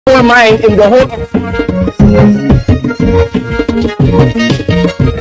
whole mine in the whole.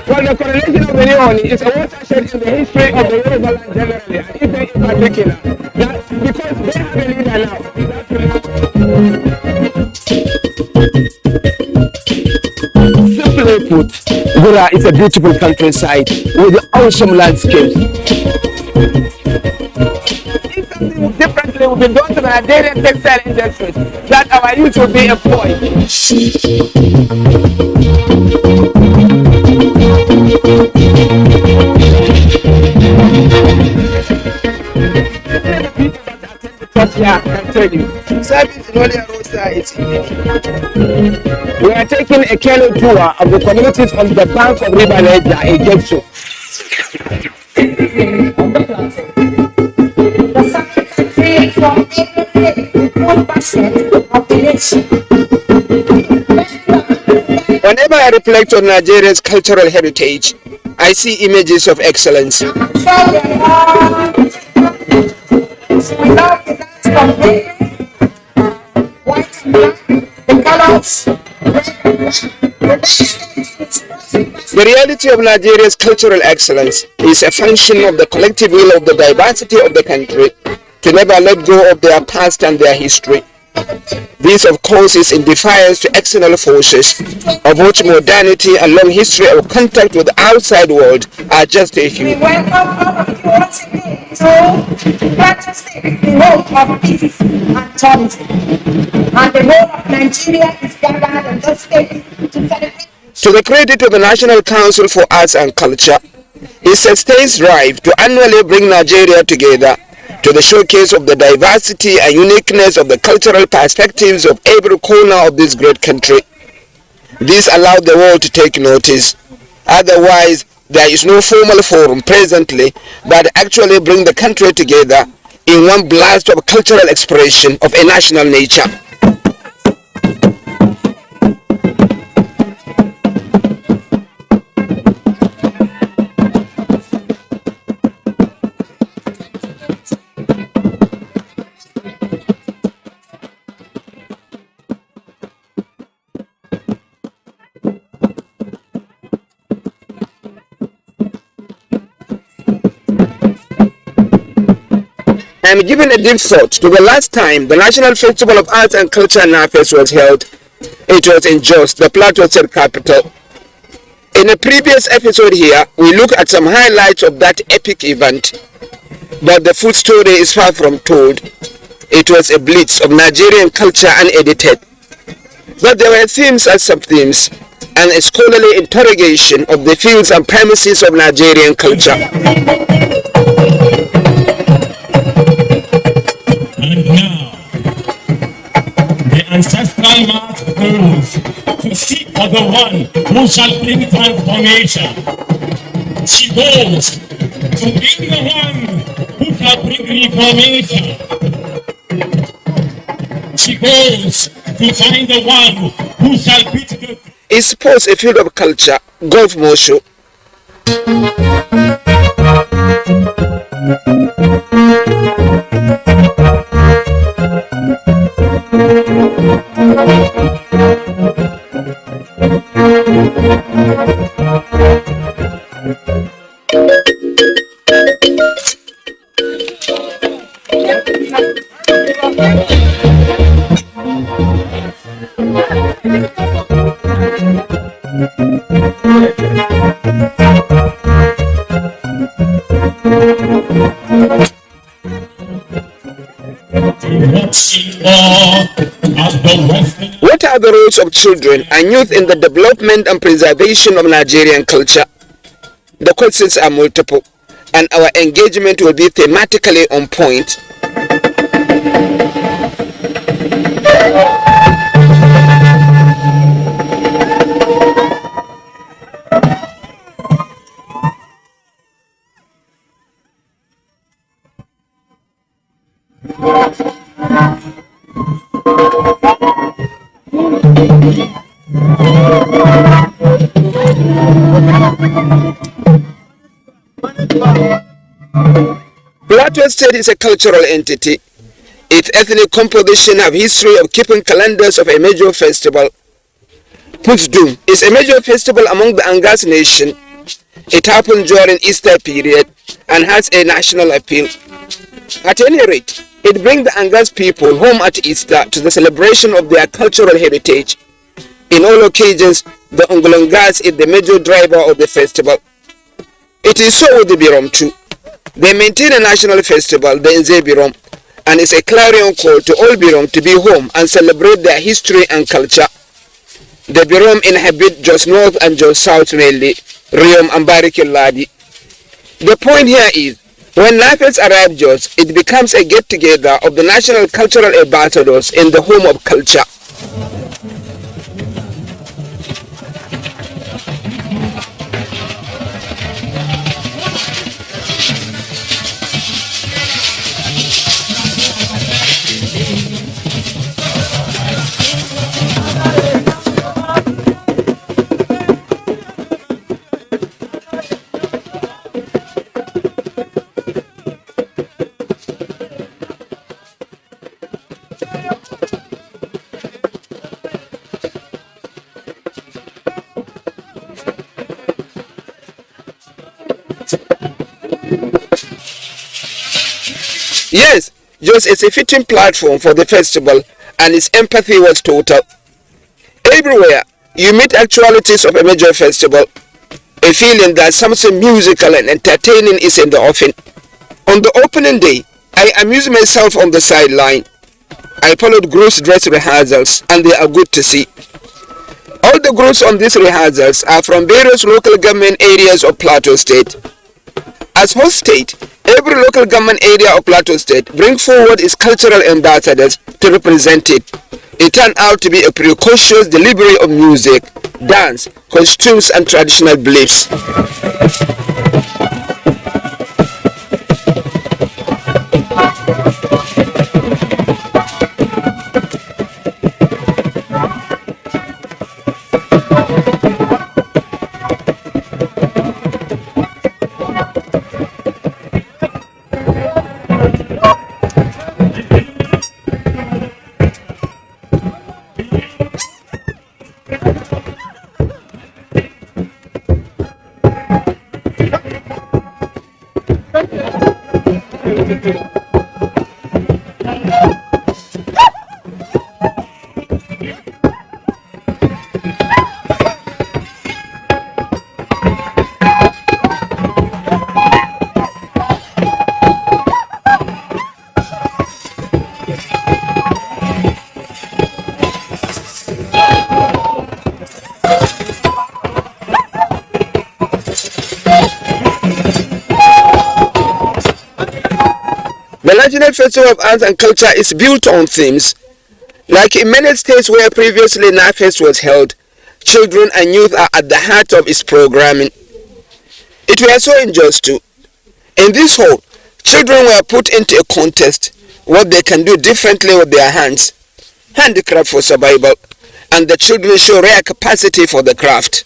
Well, the coronation of the Leone is a watershed in the history of the Yoruba land generally, and Ife in particular. That because they have a leader now. Simply put, Gura is a beautiful countryside with awesome landscapes. If something differently will be done to the Nigerian textile industries, that our youth will be employed. Service in only a roadside. We are taking a canoe tour of the communities on the banks of River Niger in Getsu. Whenever I reflect on Nigeria's cultural heritage, I see images of excellence. The reality of Nigeria's cultural excellence is a function of the collective will of the diversity of the country to never let go of their past and their history. This, of course, is in defiance to external forces, of which modernity and long history of contact with the outside world are just a few. We welcome all of you once again to practice the role of peace and tourism. And the role of Nigeria is gathered in this state to celebrate. To the credit of the National Council for Arts and Culture, it sustains drive to annually bring Nigeria together to the showcase of the diversity and uniqueness of the cultural perspectives of every corner of this great country. This allowed the world to take notice. Otherwise, there is no formal forum presently that actually bring the country together in one blast of cultural expression of a national nature. I am giving a deep thought to the last time the National Festival of Arts and Culture NAFES was held. It was in Jos, the Plateau State capital. In a previous episode here, we look at some highlights of that epic event, but the full story is far from told. It was a blitz of Nigerian culture unedited. But there were themes and sub-themes, and a scholarly interrogation of the fields and premises of Nigerian culture. And now, the ancestral march goes to seek for the one who shall bring transformation. She goes to bring the one who shall bring reformation. She goes to find the one who shall beat the... Is sports a field of culture? Golf more show. What are the roles of children and youth in the development and preservation of Nigerian culture? The questions are multiple, and our engagement will be thematically on point. Plateau State is a cultural entity. Its ethnic composition have history of keeping calendars of a major festival. Putsdum is a major festival among the Angas nation. It happens during Easter period and has a national appeal. At any rate, it brings the Angas people home at Easter to the celebration of their cultural heritage. In all occasions, the Ongolongas is the major driver of the festival. It is so with the Birom too. They maintain a national festival, the Nze Birom, and it's a clarion call to all Birom to be home and celebrate their history and culture. The Birom inhabit Jos North and Jos South mainly, Riom and Barikil-Ladi. The point here is, when Nafes arrive Jos, it becomes a get-together of the national cultural ambassadors in the home of culture. Yes, Jos is a fitting platform for the festival and its empathy was total. Everywhere, you meet actualities of a major festival, a feeling that something musical and entertaining is in the offing. On the opening day, I amused myself on the sideline. I followed groups dress rehearsals and they are good to see. All the groups on these rehearsals are from various local government areas of Plateau State. As host state, every local government area of Plateau State bring forward its cultural ambassadors to represent it. It turned out to be a precocious delivery of music, dance, costumes and traditional beliefs. The National Festival of Arts and Culture is built on themes. Like in many states where previously NAFES was held, children and youth are at the heart of its programming. It was so in Jos too. In this hall, children were put into a contest, what they can do differently with their hands, handicraft for survival, and the children show rare capacity for the craft.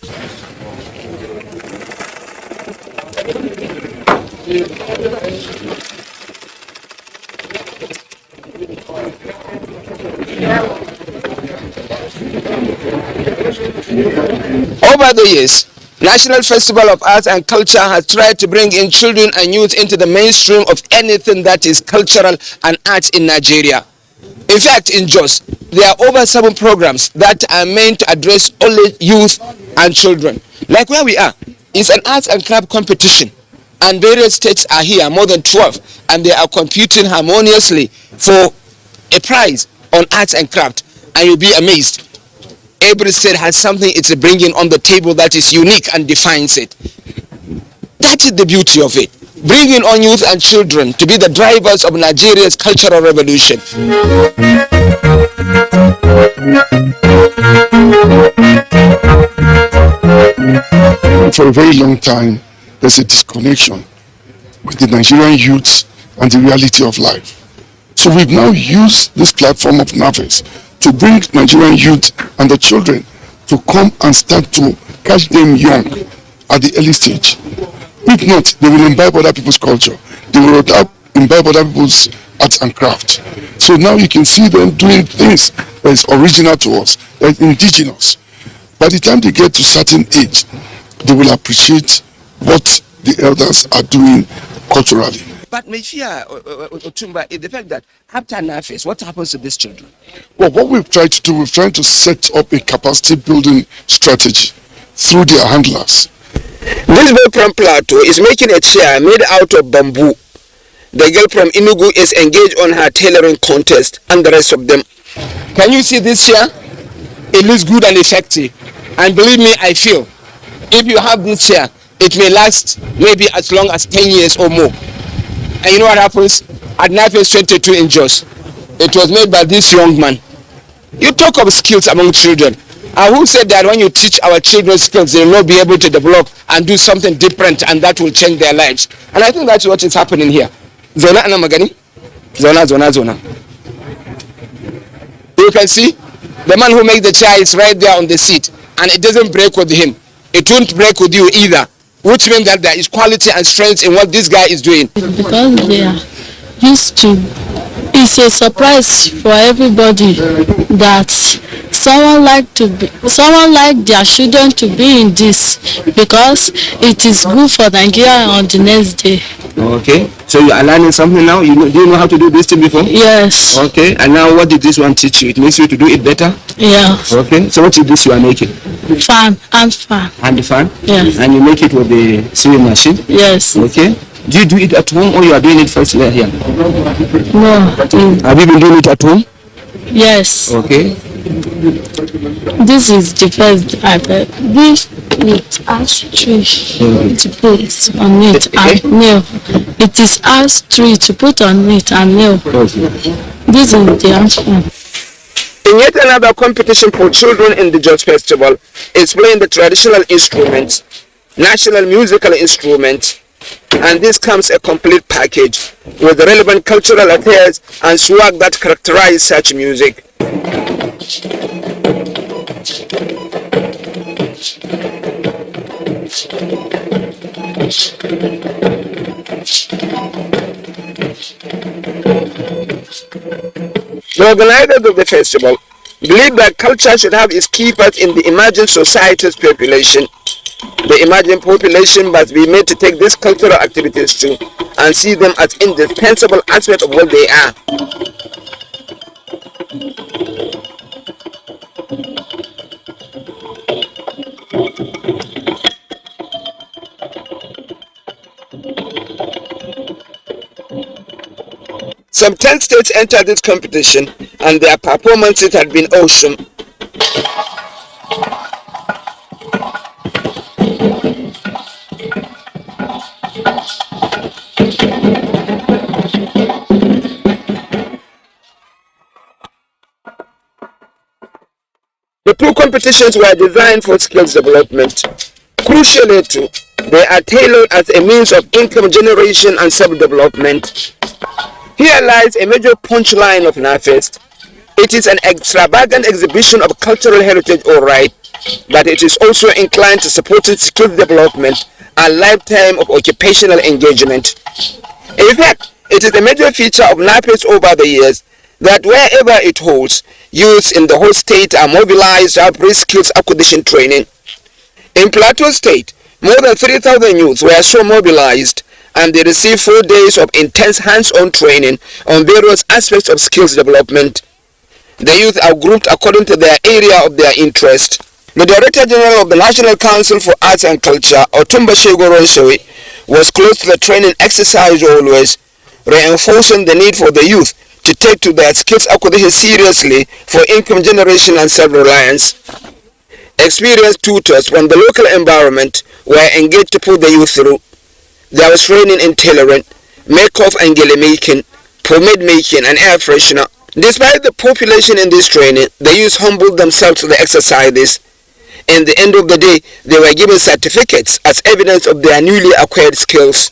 Over the years, National Festival of Arts and Culture has tried to bring in children and youth into the mainstream of anything that is cultural and arts in Nigeria. In fact, in Jos, there are over 7 programs that are meant to address only youth and children. Like where we are, it's an arts and craft competition, and various states are here, more than 12, and they are competing harmoniously for a prize on arts and craft, and you'll be amazed. Every state has something it's bringing on the table that is unique and defines it. That is the beauty of it. Bringing on youth and children to be the drivers of Nigeria's cultural revolution. For a very long time, there's a disconnection with the Nigerian youths and the reality of life. So we've now used this platform of NAFES to bring Nigerian youth and the children to come and start to catch them young at the early stage. If not, they will imbibe other people's culture. They will imbibe other people's arts and craft. So now you can see them doing things that is original to us, that is indigenous. By the time they get to certain age, they will appreciate what the elders are doing culturally. But Meshia Otumba, is the fact that after NAFES, what happens to these children? Well, what we've tried to do, we've tried to set up a capacity building strategy through their handlers. This boy from Plateau is making a chair made out of bamboo. The girl from Enugu is engaged on her tailoring contest, and the rest of them. Can you see this chair? It looks good and effective. And believe me, I feel, if you have this chair, it may last maybe as long as 10 years or more. And you know what happens? At NAFES 22 in Jos, it was made by this young man. You talk of skills among children. And who said that when you teach our children skills, they will not be able to develop and do something different, and that will change their lives? And I think that's what is happening here. Zona ana magani? Zona. You can see the man who makes the chair is right there on the seat, and it doesn't break with him. It won't break with you either, which means that there is quality and strength in what this guy is doing. Because they are used to. It's a surprise for everybody that someone like their children to be in this, because it is good for Nigeria on the next day. Okay, so you are learning something now. Do you know how to do this thing before? Yes. Okay, and now what did this one teach you? It makes you to do it better? Yes. Okay, so what is this you are making? Fan. And the fan? Yes. And you make it with the sewing machine? Yes. Okay. Do you do it at home, or you are doing it first here? No. Have you been doing it at home? Yes. Okay. This is the first I bet. This with Archery to put on it and nail. It is Archery to put on it and nail. This is the answer. In yet another competition for children in the Jos Festival is playing the traditional instruments, national musical instruments, and this comes a complete package with the relevant cultural affairs and swag that characterize such music. The organizers of the festival believe that culture should have its key part in the emerging society's population. The emerging population must be made to take these cultural activities too and see them as indispensable aspect of what they are. Some 10 states entered this competition, and their performances had been awesome. The two competitions were designed for skills development. Crucially too, they are tailored as a means of income generation and self-development. Here lies a major punchline of NAFES. It is an extravagant exhibition of cultural heritage, all right, but it is also inclined to supporting skills development and lifetime of occupational engagement. In fact, it is a major feature of NAFES over the years that wherever it holds, youths in the whole state are mobilized to have skills acquisition training. In Plateau State, more than 3,000 youths were so mobilized, and they received 4 days of intense hands-on training on various aspects of skills development. The youth are grouped according to their area of their interest. The Director General of the National Council for Arts and Culture, Otumba Shego, was close to the training exercise always, reinforcing the need for the youth to take to their skills acquisition seriously for income generation and self-reliance. Experienced tutors from the local environment were engaged to put the youth through. There was training in tailoring, make-off and gele making, pomade making and air freshener. Despite the population in this training, the youth humbled themselves to the exercises. In the end of the day, they were given certificates as evidence of their newly acquired skills.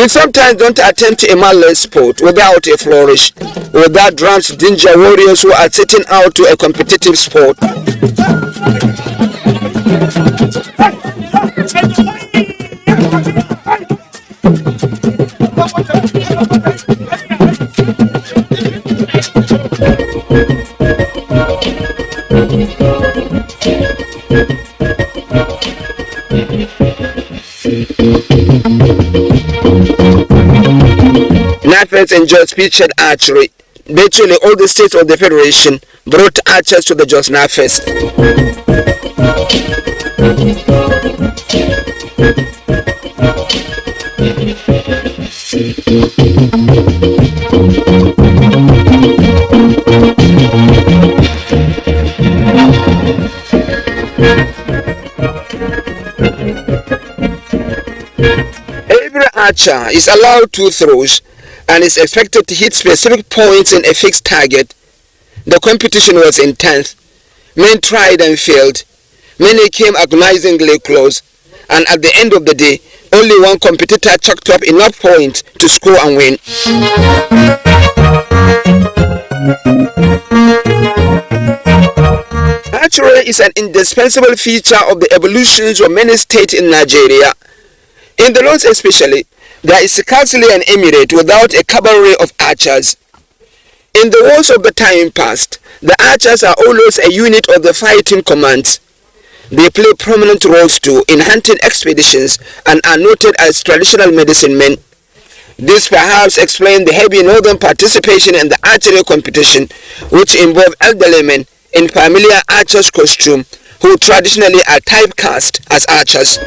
We sometimes don't attempt a manless sport without a flourish, without drums, danger warriors who are setting out to a competitive sport. NAFES and Jos featured archery. Virtually all the states of the Federation brought archers to the Jos NAFES. Every archer is allowed 2 throws and is expected to hit specific points in a fixed target. The competition was intense. Men tried and failed. Many came agonizingly close, and at the end of the day, only one competitor chalked up enough points to score and win. Archery is an indispensable feature of the evolutions of many states in Nigeria. In the north especially, there is scarcely an emirate without a cavalry of archers. In the wars of the time past, the archers are always a unit of the fighting commands. They play prominent roles too in hunting expeditions and are noted as traditional medicine men. This perhaps explains the heavy northern participation in the archery competition, which involve elderly men in familiar archers' costume who traditionally are typecast as archers.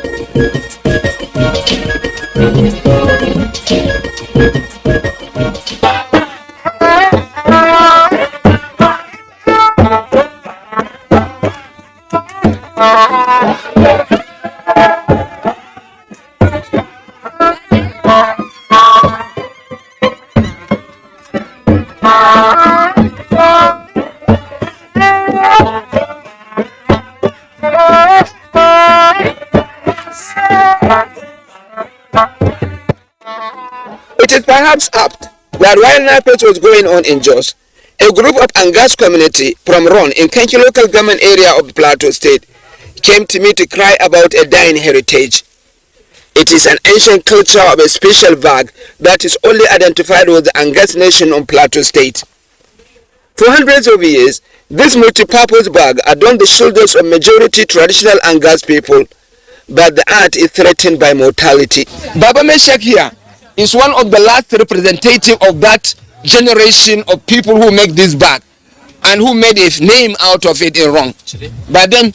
It is perhaps apt that while NAFES was going on in Jos, a group of Angas community from Ron in Kenki local government area of the Plateau State came to me to cry about a dying heritage. It is an ancient culture of a special bag that is only identified with the Angas nation on Plateau State. For hundreds of years, this multi-purpose bag adorned the shoulders of majority traditional Angas people, but the art is threatened by mortality. Baba Meshach here is one of the last representative of that generation of people who make this bag and who made a name out of it in wrong. But then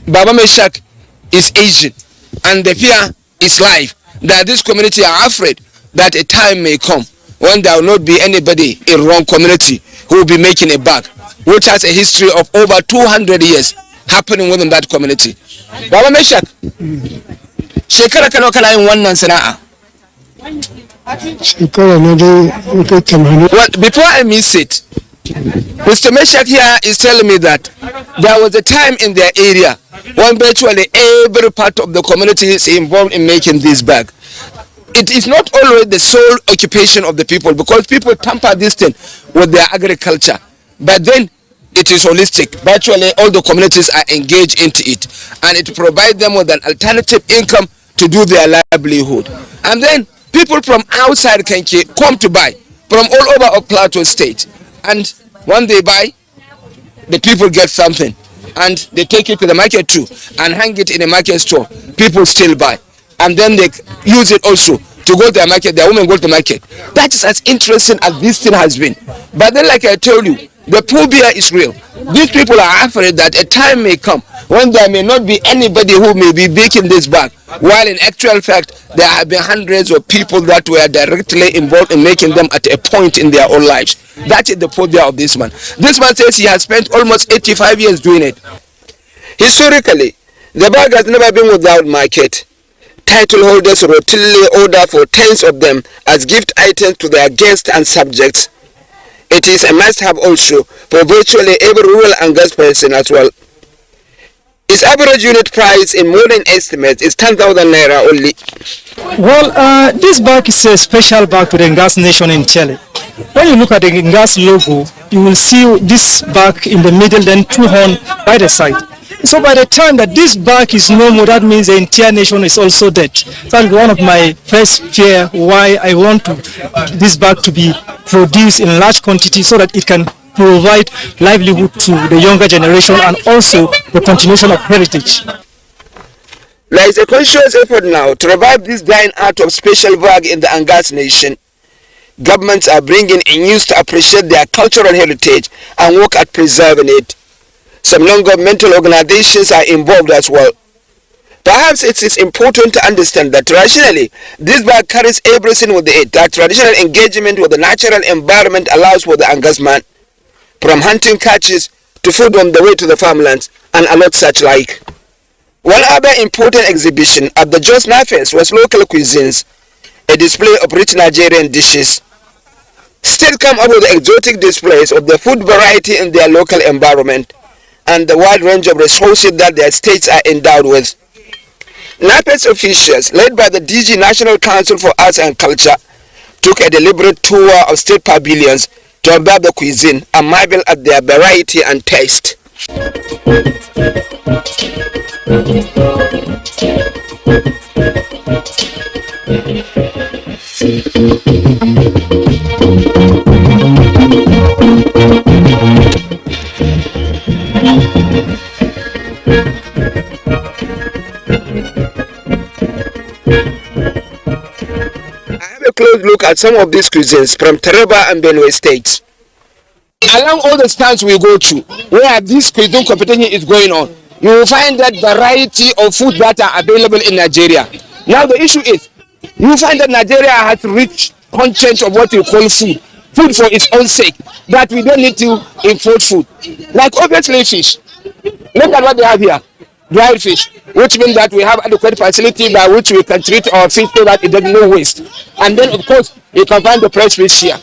Baba Meshach is Asian, and the fear is life that this community are afraid that a time may come when there will not be anybody in wrong community who will be making a bag, which has a history of over 200 years happening within that community. Baba Meshach, shekara kana kana yin wannan sana'a. Well, before I miss it, Mr. Meshach here is telling me that there was a time in their area when virtually every part of the community is involved in making this bag. It is not always the sole occupation of the people, because people tamper this thing with their agriculture, but then it is holistic. Virtually all the communities are engaged into it, and it provides them with an alternative income to do their livelihood. And then people from outside can come to buy from all over of Plateau State, and when they buy, the people get something, and they take it to the market too and hang it in a market store. People still buy, and then they use it also to go to the market. Their women go to the market. That is as interesting as this thing has been. But then, like I told you, the phobia is real. These people are afraid that a time may come when there may not be anybody who may be baking this bag, while in actual fact there have been hundreds of people that were directly involved in making them at a point in their own lives. That is the phobia of this man. This man says he has spent almost 85 years doing it. Historically, the bag has never been without market. Title holders routinely order for tens of them as gift items to their guests and subjects. It is a must-have also for virtually every rural Angas person as well. Its average unit price in modern estimates is 10,000 naira only. Well, this bag is a special bag to the Ngas nation in Chile. When you look at the Ngas logo, you will see this bag in the middle, then two horns by the side. So by the time that this bag is no more, that means the entire nation is also dead. That's one of my first fear why I want this bag to be produced in large quantity so that it can provide livelihood to the younger generation and also the continuation of heritage. There is a conscious effort now to revive this dying art of special bag in the Angas nation. Governments are bringing in youth to appreciate their cultural heritage and work at preserving it. Some non-governmental organizations are involved as well. Perhaps it is important to understand that traditionally, this bag carries everything with it that traditional engagement with the natural environment allows for the Angas man. From hunting catches to food on the way to the farmlands and a lot such like. One other important exhibition at the Jos Nafes was local cuisines, a display of rich Nigerian dishes. States come up with exotic displays of the food variety in their local environment and the wide range of resources that their states are endowed with. Nafes officials, led by the DG National Council for Arts and Culture, took a deliberate tour of state pavilions to observe the cuisine and marvel at their variety and taste. I have a close look at some of these cuisines from Taraba and Benue states. Along all the stands we go to, where this cuisine competition is going on, you will find that variety of food that are available in Nigeria. Now the issue is, you find that Nigeria has rich content of what we call food for its own sake, that we don't need to import food. Like obviously fish. Look at what they have here, dried fish, which means that we have adequate facility by which we can treat our fish so that it doesn't no waste. And then of course, you can find the fresh fish here.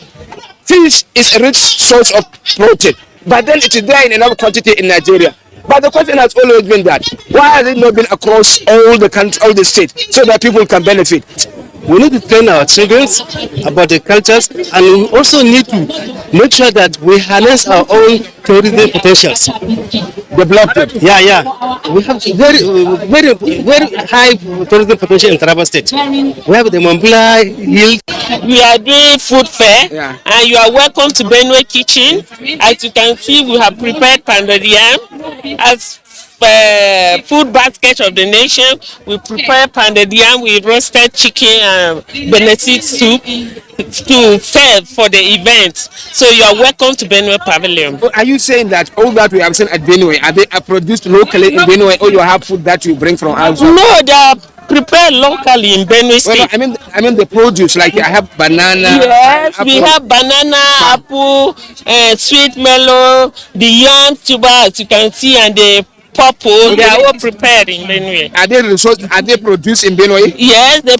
Fish is a rich source of protein, but then it is there in enough quantity in Nigeria. But the question has always been that, why has it not been across all the country, all the states, so that people can benefit? We need to train our children about the cultures, and we also need to make sure that we harness our own tourism potentials. Develop it. Yeah. We have very high tourism potential in Taraba State. We have the Mambula Hill. We are doing food fair, and you are welcome to Benue Kitchen. As you can see, we have prepared pounded yam as food basket of the nation. We prepare pounded yam with roasted chicken and benedict soup to serve for the event. So you are welcome to Benue Pavilion. Are you saying that all that we have seen at Benue, are they produced locally in Benue, or you have food that you bring from outside? No, they are prepared locally in Benue State. Well, I mean the produce, like I have banana. Yes, we have banana, apple, sweet melon, the young tubers you can see, and the purple. They are all prepared in Benue. Are they produced in Benue? Yes, they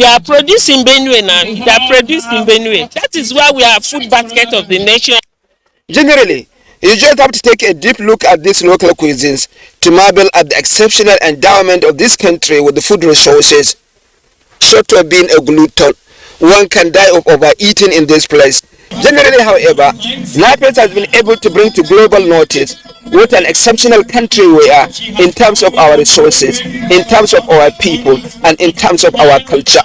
are produced in Benue now. They are produced in Benue. That is why we have food basket of the nation. Generally, you just have to take a deep look at these local cuisines to marvel at the exceptional endowment of this country with the food resources. Short of being a glutton, one can die of overeating in this place. Generally, however, Nafes has been able to bring to global notice what an exceptional country we are in terms of our resources, in terms of our people, and in terms of our culture.